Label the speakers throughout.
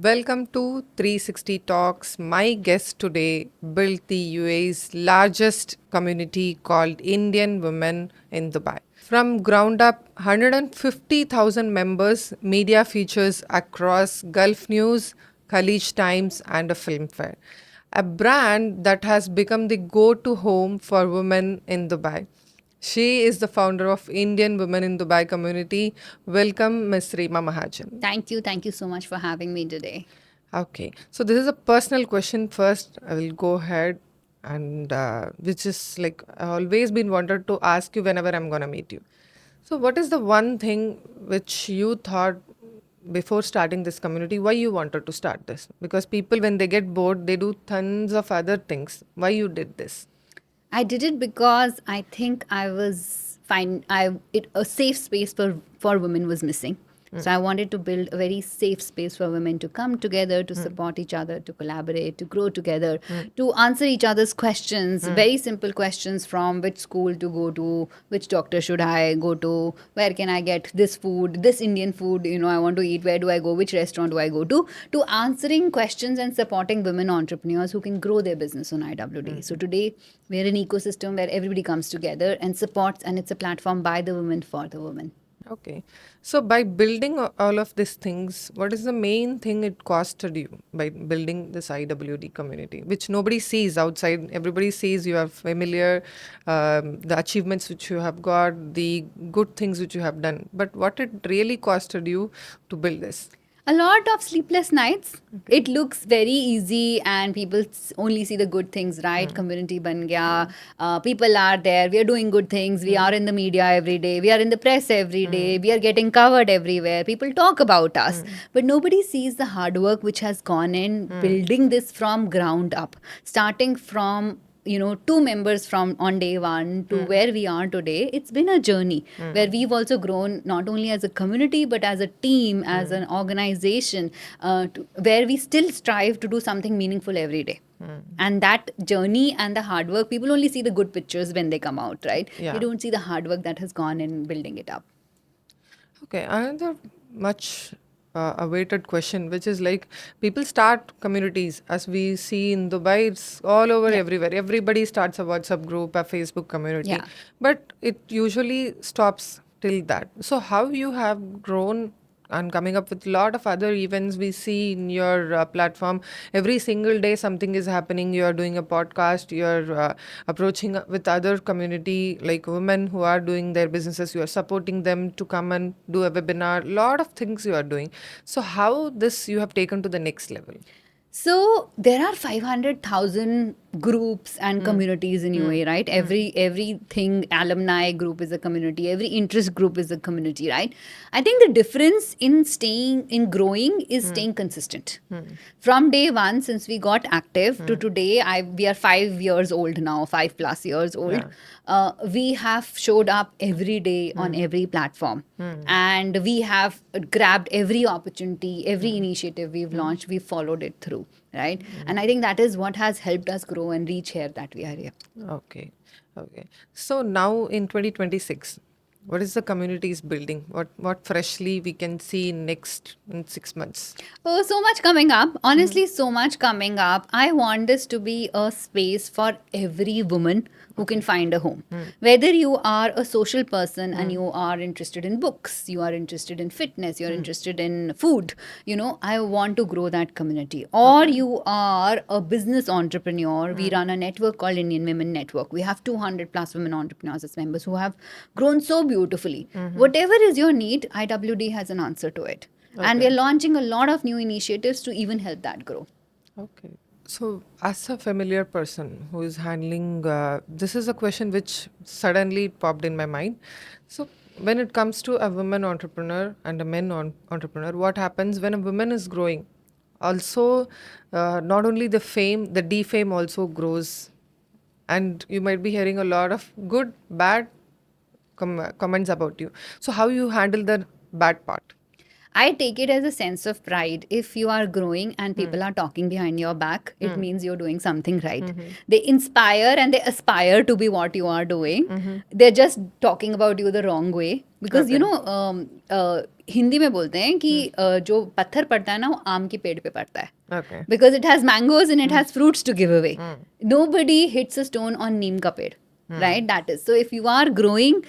Speaker 1: Welcome to 360 Talks. My guest today built the UAE's largest community called Indian Women in Dubai. From ground up, 150,000 members, media features across Gulf News, Khalij Times, and a film fair. A brand that has become the go to home for women in Dubai. She is the founder of Indian Women in Dubai community. Welcome, Ms. Reema Mahajan.
Speaker 2: Thank you. Thank you so much for having me today.
Speaker 1: Okay, so this is a personal question first. I will go ahead and which is like I always been wanted to ask you whenever I'm gonna meet you. So, what is the one thing which you thought before starting this community? Why you wanted to start this? Because people, when they get bored, they do tons of other things. Why you did this?
Speaker 2: I did it because I think I was fine. A safe space for women was missing. So I wanted to build a very safe space for women to come together, to support each other, to collaborate, to grow together, to answer each other's questions. Very simple questions from which school to go to, which doctor should I go to, where can I get this food, this Indian food, I want to eat, where do I go, which restaurant do I go to answering questions and supporting women entrepreneurs who can grow their business on IWD. So today we're an ecosystem where everybody comes together and supports, and it's a platform by the women for the women.
Speaker 1: Okay. So by building all of these things, what is the main thing it costed you by building this IWD community, which nobody sees outside? Everybody sees you are familiar, the achievements which you have got, the good things which you have done. But what it really costed you to build this?
Speaker 2: A lot of sleepless nights. It looks very easy, and people only see the good things, right? Community ban gaya, people are there, we are doing good things, we are in the media every day, we are in the press every day, we are getting covered everywhere, people talk about us, but nobody sees the hard work which has gone in building this from ground up, starting from two members from on day one to where we are today. It's been a journey where we've also grown not only as a community but as a team, as an organization, where we still strive to do something meaningful every day. And that journey and the hard work, people only see the good pictures when they come out, right?
Speaker 1: Yeah.
Speaker 2: They don't see the hard work that has gone in building it up.
Speaker 1: Okay, another much awaited question, which is like people start communities as we see in Dubai, it's all over
Speaker 2: Yeah.
Speaker 1: everywhere. Everybody starts a WhatsApp group, a Facebook community,
Speaker 2: Yeah.
Speaker 1: but it usually stops till that. So, how you have grown and coming up with a lot of other events we see in your platform every single day something is happening, you are doing a podcast, you are approaching with other community like women who are doing their businesses, you are supporting them to come and do a webinar, lot of things you are doing. So how this you have taken to the next level?
Speaker 2: So there are 500,000 groups and communities in UAE, right? Everything alumni group is a community, every interest group is a community, right? I think the difference in growing is staying consistent. From day one, since we got active to today, we are 5 years old now, 5+ years old.
Speaker 1: Yeah.
Speaker 2: We have showed up every day on every platform, and we have grabbed every opportunity, every initiative we've launched, we've followed it through, right? And I think that is what has helped us grow and reach here that we are here.
Speaker 1: Okay. Okay. So now in 2026, what is the community is building? What freshly we can see next in 6 months?
Speaker 2: Oh, so much coming up. Honestly, so much coming up. I want this to be a space for every woman who can find a home. Whether you are a social person and you are interested in books, you are interested in fitness, you're interested in food, I want to grow that community. Or you are a business entrepreneur. We run a network called Indian Women Network. We have 200 plus women entrepreneurs as members who have grown so beautifully. Whatever is your need, IWD has an answer to it. And we are launching a lot of new initiatives to even help that grow.
Speaker 1: Okay. So, as a familiar person who is handling, this is a question which suddenly popped in my mind. So, when it comes to a woman entrepreneur and a men entrepreneur, what happens when a woman is growing? Also, not only the fame, the defame also grows, and you might be hearing a lot of good, bad comments about you. So, how you handle the bad part?
Speaker 2: I take it as a sense of pride. If you are growing and people are talking behind your back, it means you're doing something right. They inspire and they aspire to be what you are doing. They're just talking about you the wrong way. Because
Speaker 1: Okay.
Speaker 2: Hindi में बोलते हैं कि जो पत्थर पड़ता है ना वो आम के पेड़ पे पड़ता है.
Speaker 1: Okay.
Speaker 2: Because it has mangoes and it has fruits to give away. Nobody hits a stone on neem ka ped. Right, that is. So if you are growing,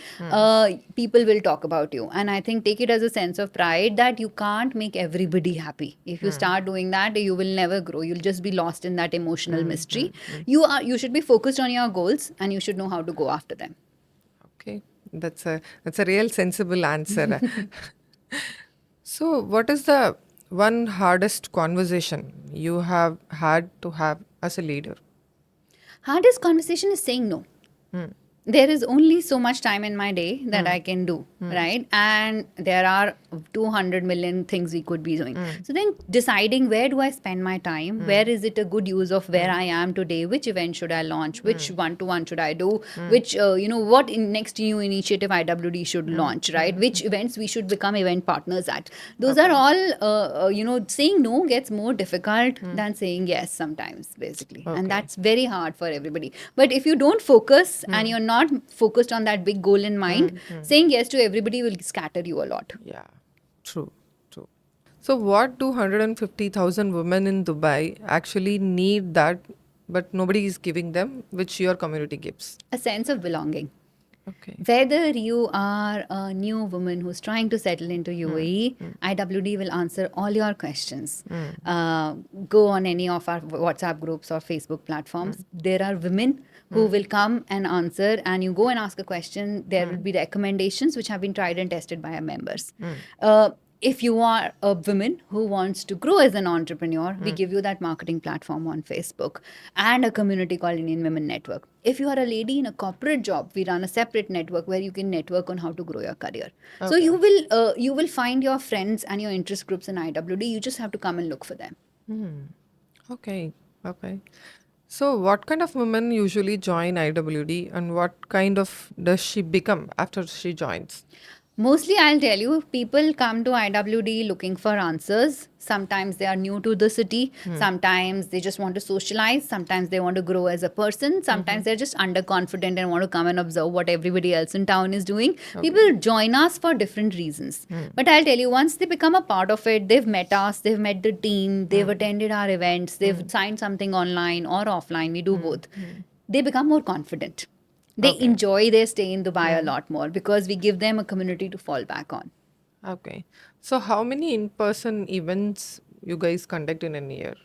Speaker 2: people will talk about you, and I think take it as a sense of pride that you can't make everybody happy. If you start doing that, you will never grow. You'll just be lost in that emotional mystery. You should be focused on your goals, and you should know how to go after them.
Speaker 1: Okay. That's a real sensible answer. So, what is the one hardest conversation you have had to have as a leader?
Speaker 2: Hardest conversation is saying no. There is only so much time in my day that I can do, right? And there are 200 million things we could be doing. So then deciding where do I spend my time? Where is it a good use of where I am today? Which event should I launch? Which one-to-one should I do? Which, what next new initiative IWD should launch, right? Which events we should become event partners at? Those are all, saying no gets more difficult than saying yes sometimes, basically. And that's very hard for everybody. But if you don't focus and you're not focused on that big goal in mind, saying yes to everybody will scatter you a lot.
Speaker 1: Yeah, true, true. So, what do 150,000 women in Dubai actually need that, but nobody is giving them, which your community gives?
Speaker 2: A sense of belonging.
Speaker 1: Okay.
Speaker 2: Whether you are a new woman who's trying to settle into UAE, IWD will answer all your questions. Go on any of our WhatsApp groups or Facebook platforms. There are women who will come and answer, and you go and ask a question. There will be recommendations which have been tried and tested by our members. If you are a woman who wants to grow as an entrepreneur, we give you that marketing platform on Facebook and a community called Indian Women Network. If you are a lady in a corporate job, we run a separate network where you can network on how to grow your career. So you will find your friends and your interest groups in IWD. You just have to come and look for them.
Speaker 1: Okay. Okay. So, what kind of women usually join IWD, and what kind of does she become after she joins?
Speaker 2: Mostly, I'll tell you, people come to IWD looking for answers. Sometimes they are new to the city. Sometimes they just want to socialize. Sometimes they want to grow as a person. Sometimes they're just underconfident and want to come and observe what everybody else in town is doing. People join us for different reasons. But I'll tell you, once they become a part of it, they've met us, they've met the team, they've attended our events, they've signed something online or offline. We do both. They become more confident. They enjoy their stay in Dubai a lot more because we give them a community to fall back on.
Speaker 1: Okay. So, how many in person events you guys conduct in a year?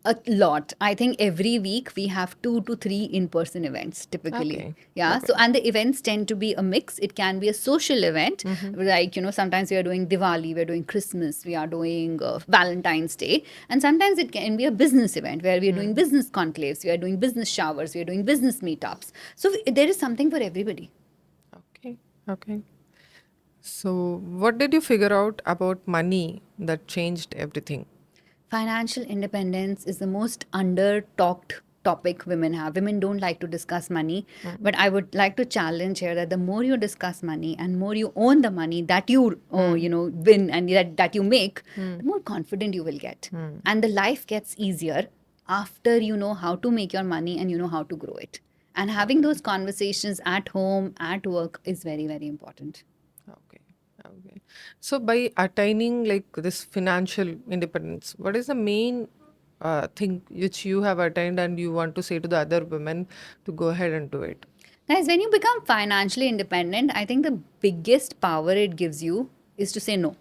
Speaker 2: A lot. I think every week we have 2 to 3 in-person events typically.
Speaker 1: Okay.
Speaker 2: Yeah. So, and the events tend to be a mix. It can be a social event, like, sometimes we are doing Diwali, we're doing Christmas, we are doing Valentine's Day. And sometimes it can be a business event where we are doing business conclaves, we are doing business showers, we are doing business meetups. So, there is something for everybody.
Speaker 1: Okay. Okay. So, what did you figure out about money that changed everything?
Speaker 2: Financial independence is the most under talked topic women have. Women don't like to discuss money, but I would like to challenge here that the more you discuss money and more you own the money that you win and that you make, the more confident you will get, and the life gets easier after you know how to make your money and you know how to grow it. And having those conversations at home, at work is very, very important.
Speaker 1: Okay. Okay. So, by attaining like this financial independence, what is the main thing which you have attained and you want to say to the other women to go ahead and do it?
Speaker 2: Guys, when you become financially independent, I think the biggest power it gives you is to say no.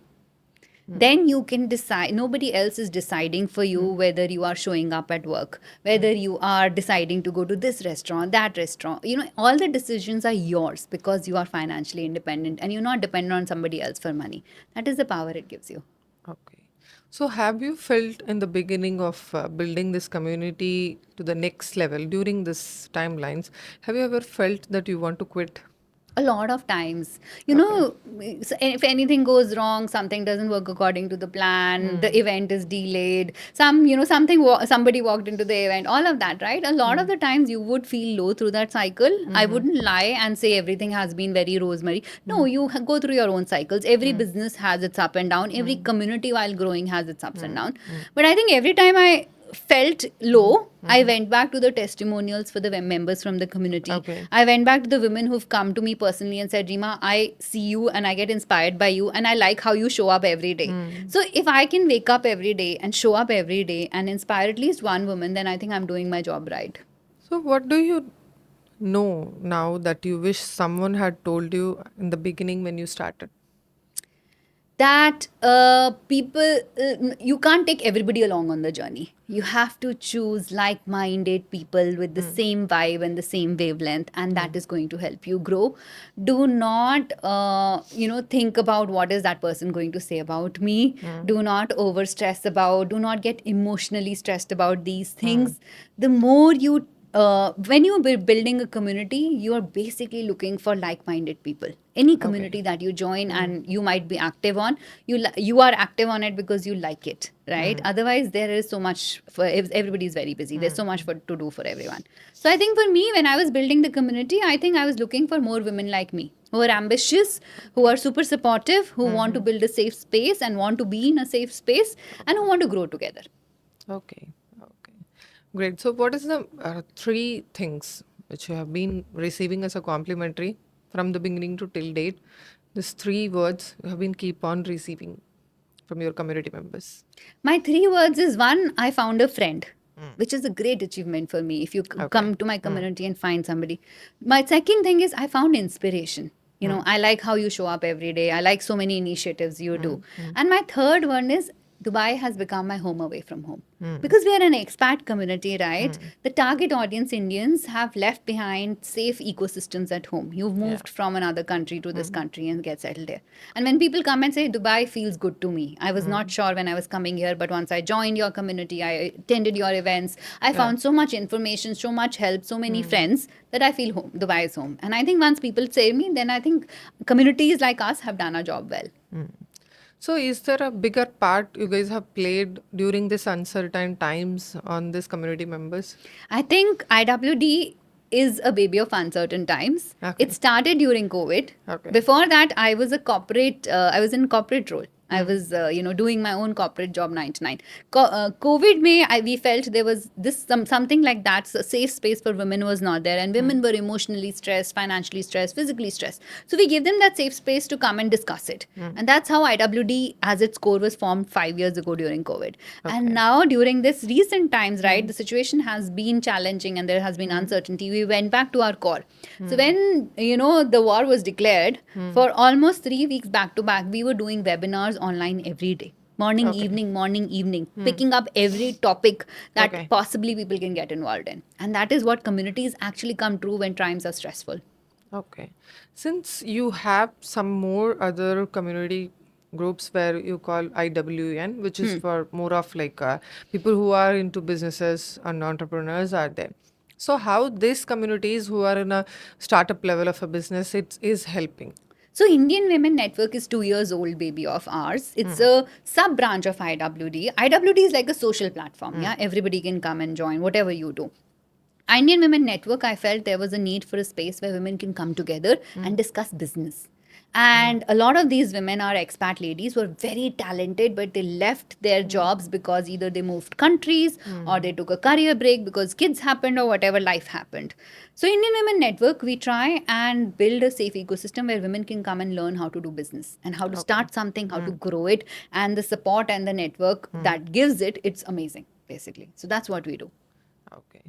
Speaker 2: Then you can decide, nobody else is deciding for you whether you are showing up at work, whether you are deciding to go to this restaurant, that restaurant. All the decisions are yours because you are financially independent and you're not dependent on somebody else for money. That is the power it gives you.
Speaker 1: Okay. So, have you felt in the beginning of building this community to the next level during this timelines? Have you ever felt that you want to quit?
Speaker 2: A lot of times,
Speaker 1: Okay.
Speaker 2: if anything goes wrong, something doesn't work according to the plan, the event is delayed, somebody walked into the event, all of that, right? A lot of the times you would feel low through that cycle. I wouldn't lie and say everything has been very rosemary. No, you go through your own cycles. Every business has its up and down. Every community while growing has its ups and downs. But I think every time I felt low, I went back to the testimonials for the members from the community.
Speaker 1: Okay.
Speaker 2: I went back to the women who've come to me personally and said, Reema, I see you and I get inspired by you and I like how you show up every day. So if I can wake up every day and show up every day and inspire at least one woman, then I think I'm doing my job right.
Speaker 1: So, what do you know now that you wish someone had told you in the beginning when you started?
Speaker 2: That people, you can't take everybody along on the journey. You have to choose like-minded people with the same vibe and the same wavelength, and that is going to help you grow. Do not think about what is that person going to say about me. Do not over stress about, do not get emotionally stressed about these things. The more you when you're building a community, you are basically looking for like-minded people. Any community
Speaker 1: Okay.
Speaker 2: that you join and you might be active on, you are active on it because you like it, right? Otherwise, there is so much for everybody is very busy. There's so much to do for everyone. So I think for me, when I was building the community, I think I was looking for more women like me who are ambitious, who are super supportive, who want to build a safe space and want to be in a safe space, and who want to grow together.
Speaker 1: Okay. Okay. Great. So, what is the three things which you have been receiving as a complimentary from the beginning to till date? These three words you have been keep on receiving from your community members.
Speaker 2: My three words is one, I found a friend, which is a great achievement for me if you
Speaker 1: Okay.
Speaker 2: come to my community and find somebody. My second thing is I found inspiration. I like how you show up every day. I like so many initiatives you do. And my third one is Dubai has become my home away from home. Because we are an expat community, right? The target audience Indians have left behind safe ecosystems at home. You've
Speaker 1: Yeah.
Speaker 2: moved from another country to this country and get settled there. And when people come and say Dubai feels good to me, I was not sure when I was coming here, but once I joined your community, I attended your events, I
Speaker 1: Yeah.
Speaker 2: found so much information, so much help, so many friends that I feel home. Dubai is home. And I think once people say me, then I think communities like us have done our job well.
Speaker 1: So, is there a bigger part you guys have played during this uncertain times on this community members?
Speaker 2: I think IWD is a baby of uncertain times.
Speaker 1: Okay.
Speaker 2: It started during COVID.
Speaker 1: Okay.
Speaker 2: Before that, I was I was in corporate role. I was, doing my own corporate job 9 to 9. COVID we felt there was something like that. So safe space for women was not there, and women were emotionally stressed, financially stressed, physically stressed. So we gave them that safe space to come and discuss it, and that's how IWD, as its core, was formed 5 years ago during COVID. And now during this recent times, right, the situation has been challenging and there has been uncertainty. We went back to our core. So when the war was declared, for almost 3 weeks back to back, we were doing webinars online every day. Morning,
Speaker 1: Okay.
Speaker 2: evening, picking up every topic that
Speaker 1: Okay.
Speaker 2: possibly people can get involved in. And that is what communities actually come true when times are stressful.
Speaker 1: Okay. Since you have some more other community groups where you call IWN, which is for more of like people who are into businesses and entrepreneurs are there. So how these communities who are in a startup level of a business, it is helping.
Speaker 2: So Indian Women Network is 2 years old baby of ours. It's a sub branch of IWD. IWD is like a social platform. Yeah, everybody can come and join whatever you do. Indian Women Network, I felt there was a need for a space where women can come together and discuss business. And a lot of these women are expat ladies who are very talented, but they left their jobs because either they moved countries or they took a career break because kids happened or whatever life happened. So, Indian Women Network, we try and build a safe ecosystem where women can come and learn how to do business and how to start something, how to grow it, and the support and the network that gives it, it's amazing, basically. So, that's what we do.
Speaker 1: Okay.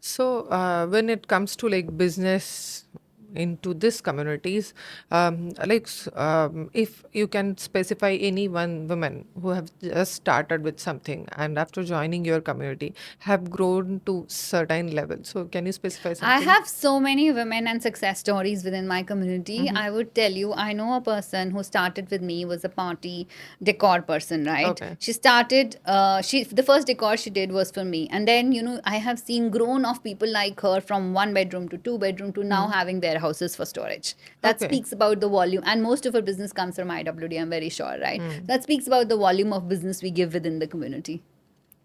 Speaker 1: So when it comes to like business into this communities, if you can specify any one woman who have just started with something and after joining your community have grown to certain level. So can you specify
Speaker 2: I
Speaker 1: something?
Speaker 2: have so many women and success stories within my community. I would tell you, I know a person who started with me, was a party decor person, right?
Speaker 1: Okay.
Speaker 2: She started, the first decor she did was for me. And then, I have seen grown of people like her from 1 bedroom to 2 bedroom to now having warehouse warehouses for storage. That
Speaker 1: Okay.
Speaker 2: speaks about the volume, and most of our business comes from IWD, I'm very sure, right? That speaks about the volume of business we give within the community.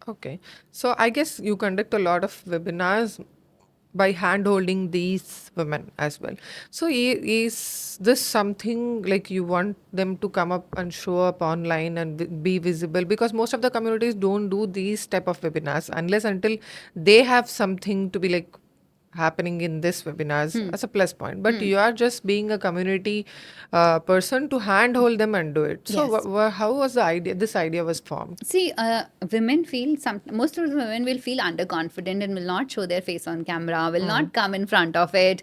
Speaker 1: Okay. So I guess you conduct a lot of webinars by hand holding these women as well. So is this something like you want them to come up and show up online and be visible? Because most of the communities don't do these type of webinars unless until they have something to be like happening in this webinars as a plus point, but you are just being a community person to handhold them and do it. So
Speaker 2: Yes.
Speaker 1: how was the idea, this idea was formed?
Speaker 2: See, women feel most of the women will feel underconfident and will not show their face on camera, will not come in front of it,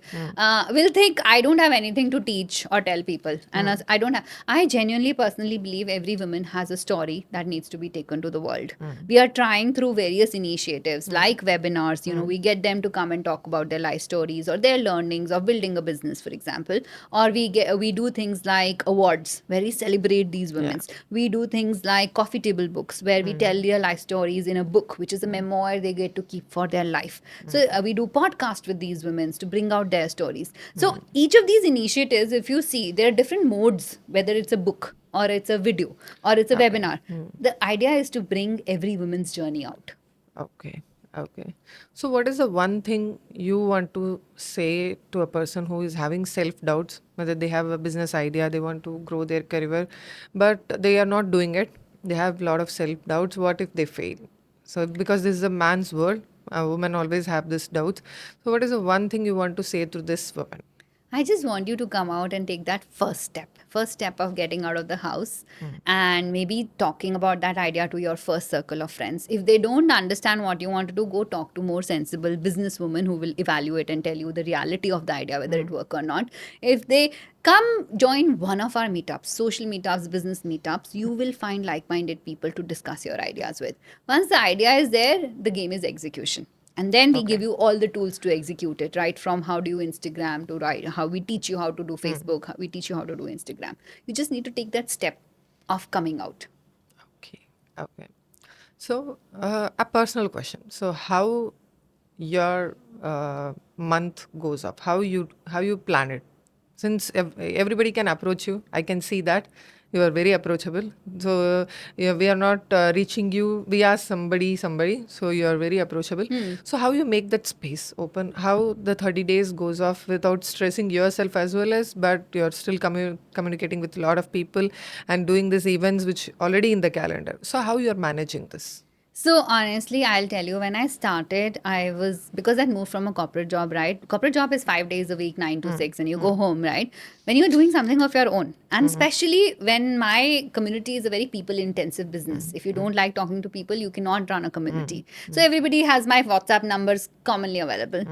Speaker 2: will think, I don't have anything to teach or tell people. And as I genuinely personally believe every woman has a story that needs to be taken to the world. We are trying through various initiatives like webinars, we get them to come and talk about their life stories or their learnings of building a business, for example. Or we do things like awards where we celebrate these women. We do things like coffee table books where we tell their life stories in a book, which is a memoir they get to keep for their life. So we do podcast with these women to bring out their stories. So each of these initiatives, if you see, there are different modes, whether it's a book or it's a video or it's a webinar. The idea is to bring every woman's journey out.
Speaker 1: Okay. Okay. So, what is the one thing you want to say to a person who is having self doubts, whether they have a business idea, they want to grow their career, but they are not doing it? They have a lot of self doubts. What if they fail? So, because this is a man's world, a woman always have this doubt. So, what is the one thing you want to say to this woman?
Speaker 2: I just want you to come out and take that first step of getting out of the house and maybe talking about that idea to your first circle of friends. If they don't understand what you want to do, go talk to more sensible businesswomen who will evaluate and tell you the reality of the idea, whether it work or not. If they come join one of our meetups, social meetups, business meetups, you will find like-minded people to discuss your ideas with. Once the idea is there, the game is execution. And then we give
Speaker 1: Okay.
Speaker 2: you all the tools to execute it, right? From how do you Instagram to right, how we teach you how to do Facebook, how we teach you how to do Instagram. You just need to take that step of coming out.
Speaker 1: Okay. Okay. So, a personal question. So, how your month goes up? How you plan it? Since everybody can approach you, I can see that you are very approachable. So, yeah, we are not reaching you via somebody. So you are very approachable. So how you make that space open? How the 30 days goes off without stressing yourself as well as, but you're still communicating with a lot of people and doing these events which already in the calendar. So how you are managing this?
Speaker 2: So honestly, I'll tell you, when I started, I was, because I moved from a corporate job, right? Corporate job is 5 days a week, 9 to 6, and you go home, right? When you're doing something of your own, and especially when my community is a very people intensive business. If you don't like talking to people, you cannot run a community. So everybody has my WhatsApp numbers commonly available.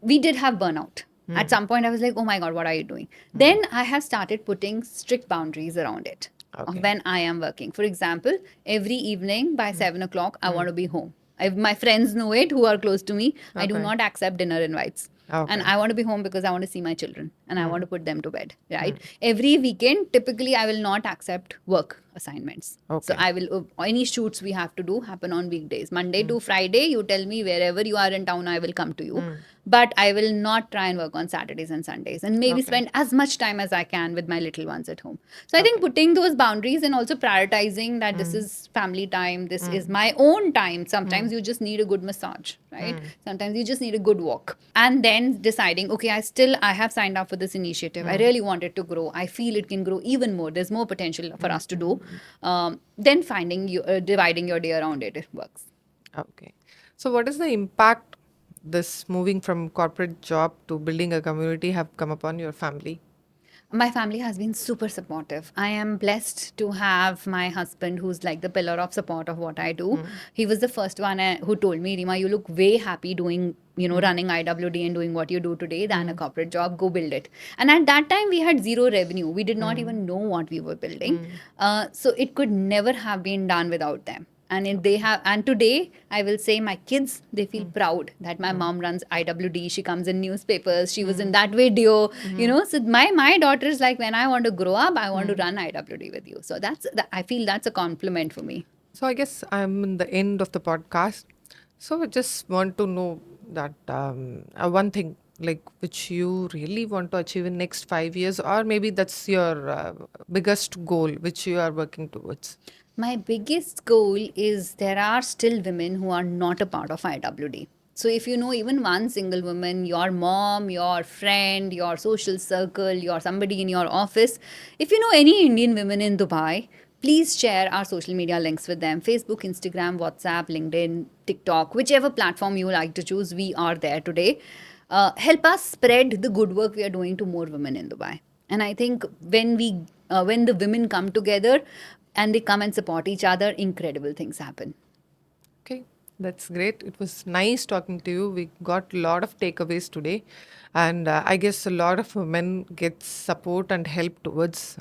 Speaker 2: We did have burnout. At some point, I was like, oh my God, what are you doing? Then I have started putting strict boundaries around it of
Speaker 1: Okay.
Speaker 2: when I am working. For example, every evening by 7 o'clock, I want to be home. My friends know it who are close to me. I do
Speaker 1: Okay.
Speaker 2: not accept dinner invites. And
Speaker 1: Okay.
Speaker 2: I want to be home because I want to see my children and I want to put them to bed, right? Every weekend, typically, I will not accept work assignments. So
Speaker 1: Okay.
Speaker 2: I will, any shoots we have to do happen on weekdays. Monday to Friday, you tell me wherever you are in town, I will come to you. But I will not try and work on Saturdays and Sundays and maybe
Speaker 1: Okay.
Speaker 2: spend as much time as I can with my little ones at home. So I think
Speaker 1: Okay.
Speaker 2: putting those boundaries and also prioritizing that this is family time, this is my own time. Sometimes you just need a good massage, right? Sometimes you just need a good walk. And then deciding, okay, I have signed up for this initiative. I really want it to grow. I feel it can grow even more. There's more potential for us to do. Then finding you, dividing your day around it, it works.
Speaker 1: Okay. So what is the impact this moving from corporate job to building a community have come upon your family?
Speaker 2: My family has been super supportive. I am blessed to have my husband who's like the pillar of support of what I do. He was the first one who told me, Reema, you look way happy doing, running IWD and doing what you do today than a corporate job. Go build it. And at that time, we had zero revenue. We did not even know what we were building. So it could never have been done without them. And today I will say my kids, they feel proud that my mom runs IWD. She comes in newspapers. She was in that video, So my daughter is like, when I want to grow up, I want to run IWD with you. So I feel that's a compliment for me.
Speaker 1: So I guess I'm in the end of the podcast. So I just want to know that one thing. like which you really want to achieve in next 5 years, or maybe that's your biggest goal which you are working towards?
Speaker 2: My biggest goal is there are still women who are not a part of IWD. So if you know even one single woman, your mom, your friend, your social circle, your somebody in your office, if you know any Indian women in Dubai, please share our social media links with them. Facebook, Instagram, WhatsApp, LinkedIn, TikTok, whichever platform you like to choose, we are there today. Help us spread the good work we are doing to more women in Dubai. And I think when the women come together and they come and support each other, incredible things happen.
Speaker 1: Okay, that's great. It was nice talking to you. We got a lot of takeaways today, and I guess a lot of women get support and help towards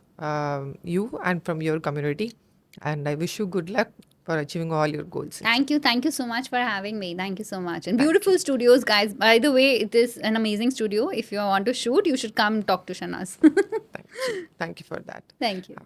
Speaker 1: you and from your community. And I wish you good luck for achieving all your goals in future.
Speaker 2: Thank you so much for having me. Thank you so much. And
Speaker 1: Thank you.
Speaker 2: beautiful studios, guys. By the way, it is an amazing studio. If you want to shoot, you should come talk to Shahnaaz.
Speaker 1: Thank you. Thank you for that.
Speaker 2: Thank you.